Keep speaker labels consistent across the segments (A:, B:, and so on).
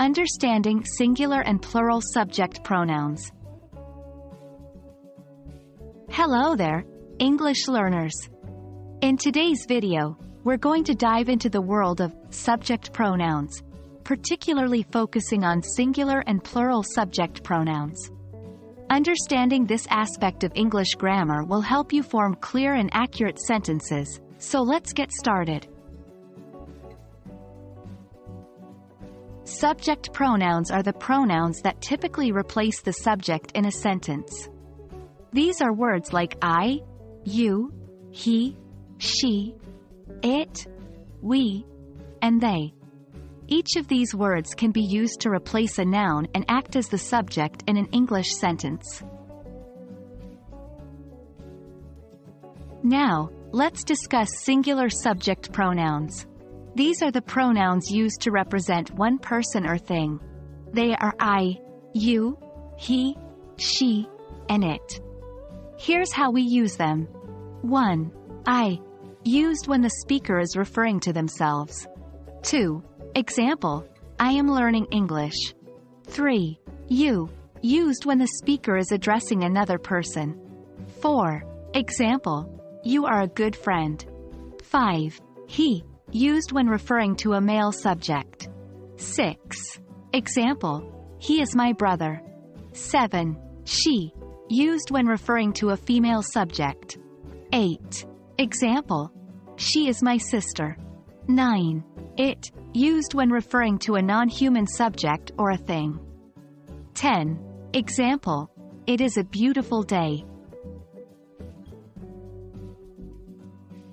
A: Understanding singular and plural subject pronouns. Hello there, English learners. In today's video, we're going to dive into the world of subject pronouns, particularly focusing on singular and plural subject pronouns. Understanding this aspect of English grammar will help you form clear and accurate sentences, so let's get started. Subject pronouns are the pronouns that typically replace the subject in a sentence. These are words like I, you, he, she, it, we, and they. Each of these words can be used to replace a noun and act as the subject in an English sentence. Now, let's discuss singular subject pronouns. These are the pronouns used to represent one person or thing. They are I, you, he, she, and it. Here's how we use them. 1. I, used when the speaker is referring to themselves. 2. Example, I am learning English. 3. You, used when the speaker is addressing another person. 4. Example, you are a good friend. 5. He, used when referring to a male subject. 6. Example, he is my brother. 7. She, used when referring to a female subject. 8. Example, she is my sister. 9. It, used when referring to a non-human subject or a thing. 10. Example, it is a beautiful day.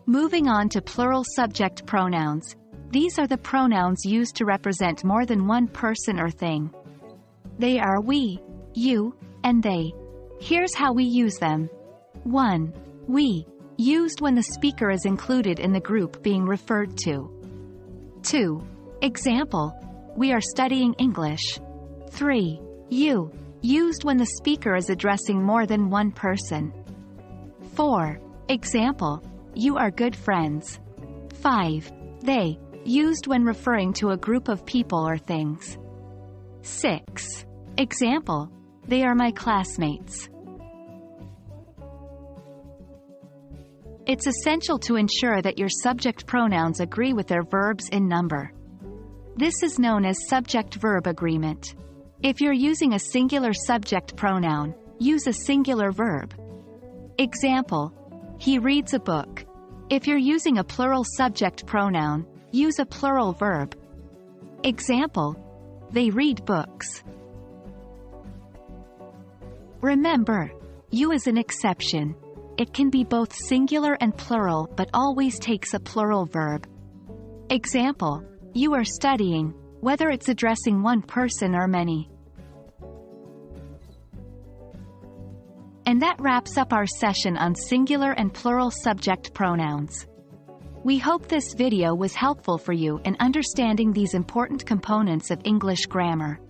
A: Moving on to plural subject pronouns. These are the pronouns used to represent more than one person or thing. They are we, you, and they. Here's how we use them. 1. We, used when the speaker is included in the group being referred to. 2. Example, we are studying English. 3. You, used when the speaker is addressing more than one person. 4. Example, you are good friends. 5. They, used when referring to a group of people or things. 6. Example, they are my classmates. It's essential to ensure that your subject pronouns agree with their verbs in number. This is known as subject-verb agreement. If you're using a singular subject pronoun, use a singular verb. Example, he reads a book. If you're using a plural subject pronoun, use a plural verb. Example, they read books. Remember, you is an exception. It can be both singular and plural but always takes a plural verb. Example, you are studying, whether it's addressing one person or many. And that wraps up our session on singular and plural subject pronouns. We hope this video was helpful for you in understanding these important components of English grammar.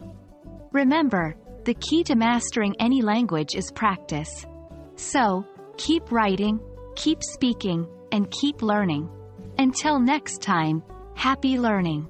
A: Remember, the key to mastering any language is practice. So, keep writing, keep speaking, and keep learning. Until next time, happy learning!